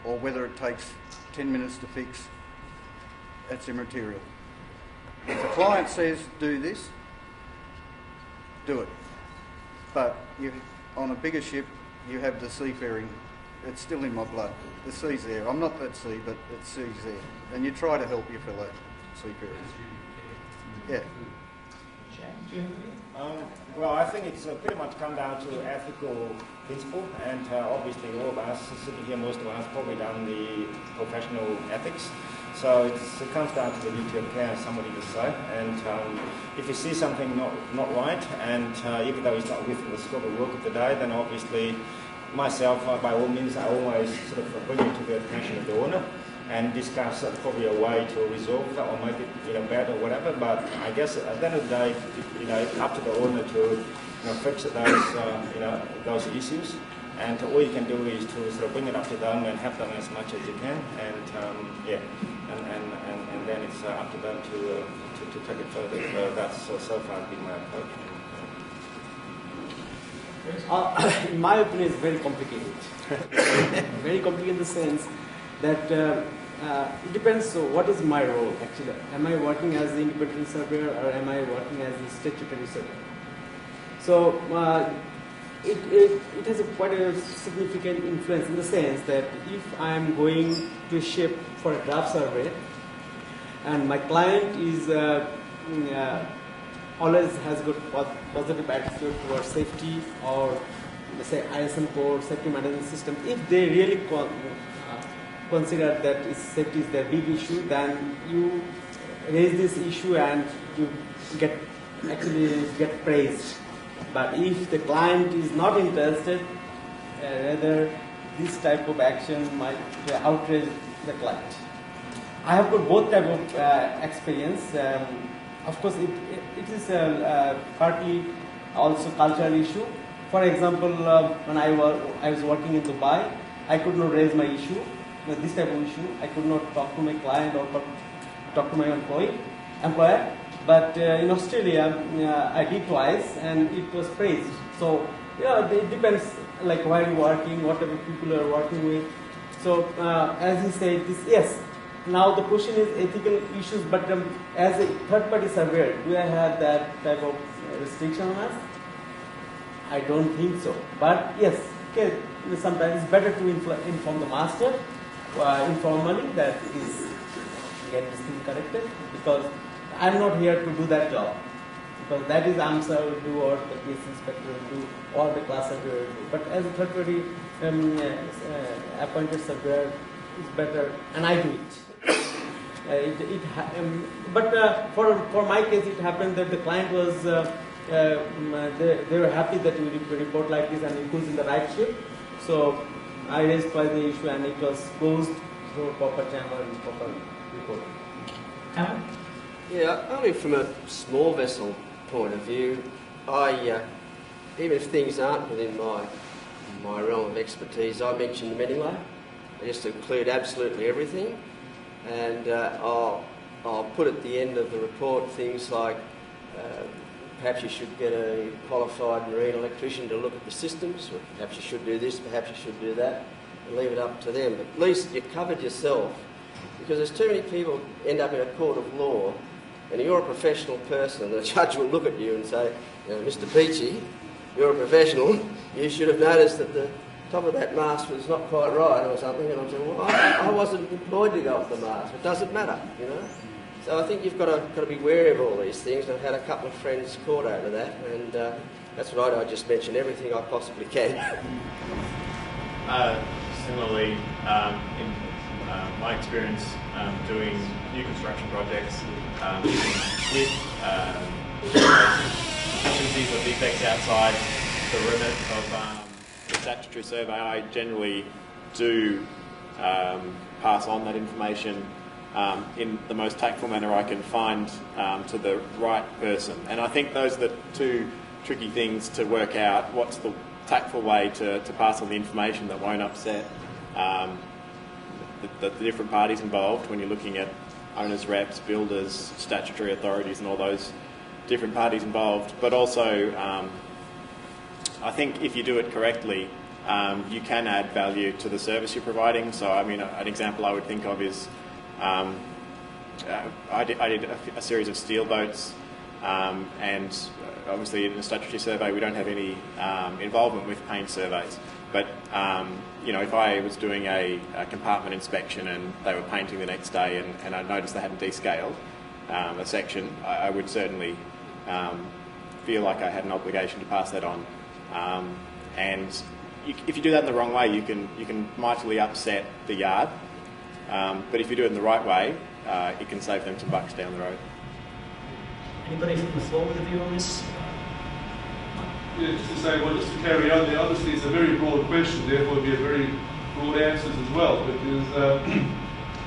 or whether it takes 10 minutes to fix, that's immaterial. If the client says do this, do it. But on a bigger ship, you have the seafaring. It's still in my blood. The sea's there. I'm not that sea, but the sea's there. And you try to help your fellow seafarers. Yeah. Well, I think it's pretty much come down to ethical principle, and obviously all of us sitting here, most of us probably done the professional ethics. So it comes down to the duty of care, somebody would say. And if you see something not right, and even though it's not within the scope of work of the day, then obviously myself, by all means, I always sort of bring it to the attention of the owner and discuss probably a way to resolve that or make it better or whatever. But I guess at the end of the day, it's up to the owner to fix those issues. And all you can do is to sort of bring it up to them and help them as much as you can. And and then it's up to them to take it further. So that's so far been my approach. In my opinion, it's very complicated. Very complicated in the sense that it depends on what is my role actually. Am I working as the independent surveyor or am I working as the statutory surveyor? So it has quite a significant influence in the sense that if I am going to a ship for a draft survey and my client is always has good positive attitude towards safety or say ISM code, safety management system, if they really consider that safety is their big issue, then you raise this issue and you get praised. But if the client is not interested, rather this type of action might outrage the client. I have got both type of experience. Of course, it is partly also cultural issue. For example, when I was working in Dubai, I could not raise my issue, this type of issue. I could not talk to my client or talk to my employer. But in Australia, I did twice, and it was praised. So it depends, like where you're working, what type of people you're working with. So as he said, yes. Now the question is ethical issues, but as a third-party surveyor, do I have that type of restriction on us? I don't think so. But yes, okay, sometimes it's better to inform the master informally that is get this thing corrected, because I'm not here to do that job. Because that is AMSA will do, or the case inspector will do, or the class surveyor will do. But as a third-party appointed surveyor, it's better, and I do it. But for my case, it happened that the client was they were happy that we report like this and it goes in the right shape. So I raised twice the issue and it was closed through proper channel and proper report. Yeah, only from a small vessel point of view, even if things aren't within my realm of expertise, I mention them anyway. I just include absolutely everything, and I'll put at the end of the report things like perhaps you should get a qualified marine electrician to look at the systems, or perhaps you should do this, perhaps you should do that, and leave it up to them. But at least you covered yourself, because there's too many people end up in a court of law, and you're a professional person, and the judge will look at you and say, Mr. Peachy, you're a professional, you should have noticed that the top of that mast was not quite right or something, and I'm saying, well, I wasn't employed to go off the mast. It doesn't matter, So I think you've got to be wary of all these things. I've had a couple of friends caught out of that, and that's what I just mention everything I possibly can. Similarly, in my experience doing new construction projects, with deficiencies or defects outside the remit of the statutory survey, I generally do pass on that information in the most tactful manner I can find to the right person. And I think those are the two tricky things to work out. What's the tactful way to pass on the information that won't upset the different parties involved when you're looking at owners, reps, builders, statutory authorities and all those different parties involved. But also, I think if you do it correctly, you can add value to the service you're providing. So, I mean, an example I would think of is I did a series of steel boats, and obviously in the statutory survey we don't have any involvement with paint surveys. But you know, if I was doing a compartment inspection and they were painting the next day and I noticed they hadn't descaled a section, I would certainly feel like I had an obligation to pass that on. And if you do that in the wrong way, you can mightily upset the yard. But if you do it in the right way, it can save them some bucks down the road. Anybody from the floor with a view on this? Yeah, just to say, well, just to carry on there, obviously it's a very broad question, therefore it'll be a very broad answers as well, because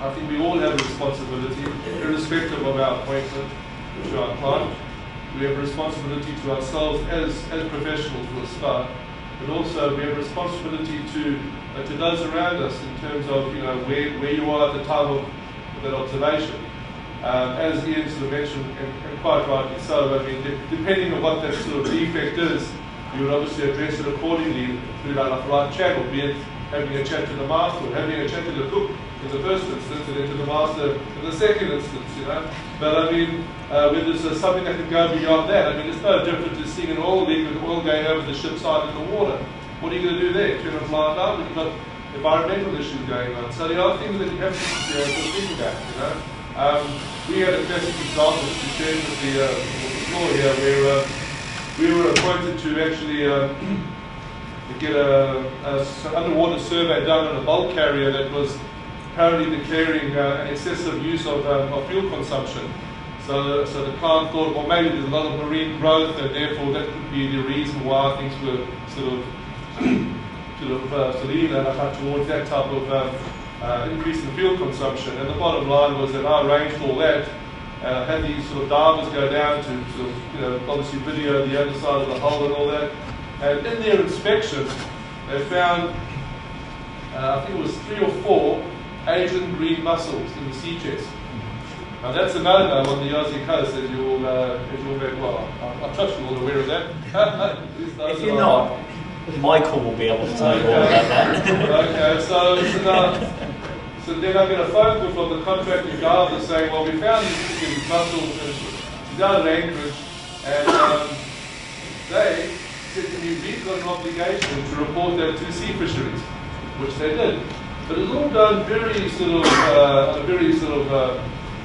I think we all have a responsibility, irrespective of our appointment to our client. We have a responsibility to ourselves as professionals for a start, but also we have a responsibility to those around us in terms of, you know, where you are at the time of that observation. As Ian sort of mentioned, and quite rightly so, I mean, depending on what that sort of defect is, you would obviously address it accordingly, put it on the right channel, be it having a chat to the master, or having a chat to the cook in the first instance, and then to the master in the second instance, you know. But I mean, whether there's something that can go beyond that, I mean, it's no different to seeing an oil leak with oil going over the ship's side in the water. What are you going to do there? Turn a blind eye when you've got environmental issues going on. So there are things that you have to think about, you know. We had a classic example to share with the floor here where we were appointed to actually get an underwater survey done on a bulk carrier that was apparently declaring an excessive use of fuel consumption. So the client thought, well, maybe there's a lot of marine growth and therefore that could be the reason why things were sort of towards that type of increase in fuel consumption. And the bottom line was that I arranged all that, had these sort of divers go down to sort of, you know, obviously video the other side of the hull and all that. And in their inspection, they found, I think it was 3 or 4 Asian green mussels in the sea chest. Now that's a no-no on the Aussie coast, as you'll very well. I trust you're all aware of that. If you're not, Michael will be able to tell you all about that. Okay, so then I get a phone call from the contracting guy saying, well, we found these mussels down at Anchorage, and they said to me, we've got an obligation to report that to sea fisheries, which they did. But it's all done very sort of,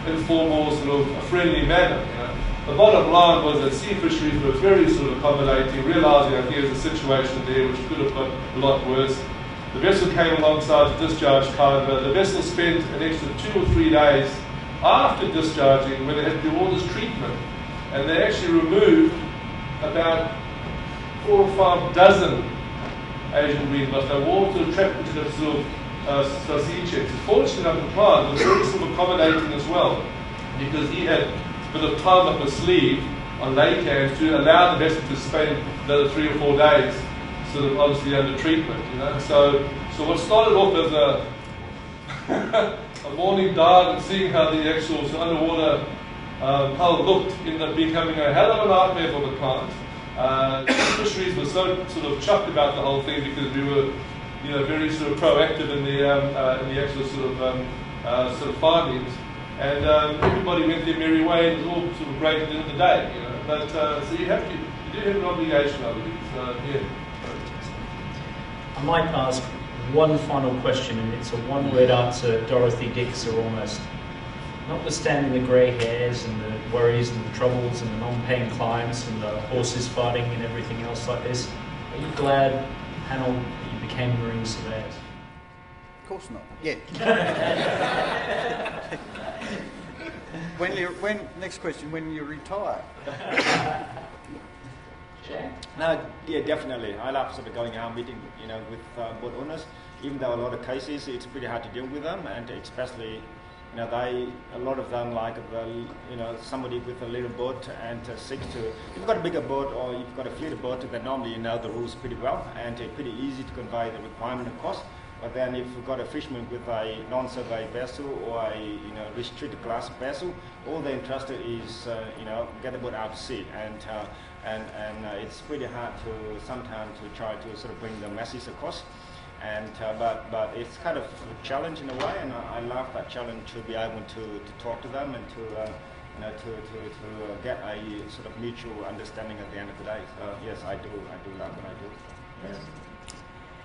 informal, sort of friendly manner. You know? The bottom line was that sea fisheries were very sort of accommodating, realising that there's a situation there which could have got a lot worse. The vessel came alongside the discharge time, but the vessel spent an extra 2 or 3 days after discharging when they had to do all this treatment. And they actually removed about 4 or 5 dozen Asian green mussels. They were all sort of trapped into the sort of sea checks. Fortunately, the client was very sort of accommodating as well, because he had a bit of time up his sleeve on lake hands to allow the vessel to spend another 3 or 4 days sort of obviously under treatment, you know. So what started off as a morning dive and seeing how the actual sort of underwater hull looked ended up becoming a hell of a nightmare for the client. Fisheries were so sort of chuffed about the whole thing because we were, you know, very sort of proactive in the actual sort of findings, and everybody went their merry way. It was all sort of great at the end of the day, you know. But so you do have an obligation, I believe. So yeah. I might ask one final question, and it's a one-word answer. Dorothy Dix or almost. notwithstanding the grey hairs and the worries and the troubles and the non-paying clients and the horses fighting and everything else like this, are you glad, Panel, that you became marine surveyors? Of course not. Yeah. Next question, when you retire? No, yeah, definitely. I love sort of going out meeting, with boat owners. Even though a lot of cases it's pretty hard to deal with them, and especially, a lot of them like somebody with a little boat and seeks to. If you've got a bigger boat or you've got a fleet of boat, then normally you know the rules pretty well, and it's pretty easy to convey the requirement across. But then if you've got a fisherman with a non-survey vessel or a restricted class vessel, all they're interested is get the boat out to sea, and it's pretty hard to sometimes to try to sort of bring the message across. And but it's kind of a challenge in a way, and I love that challenge to be able to talk to them and to get a sort of mutual understanding at the end of the day. So yes, I do love what I do. Yes.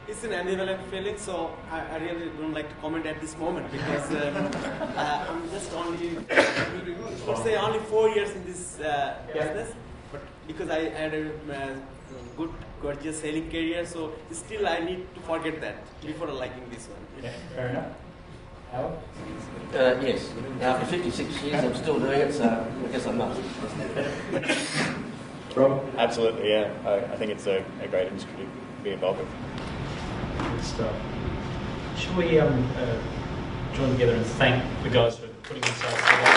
It's an ambivalent feeling, so I really don't like to comment at this moment because I'm just only 4 years in this business, but because I had a good, gorgeous sailing career, so still I need to forget that before liking this one. Yeah, fair enough. Howard? Yes, after 56 years I'm still doing it, so I guess I'm not. Rob? Absolutely, yeah. I think it's a great industry to be involved in. Good stuff. Shall we join together and thank the guys for putting themselves together?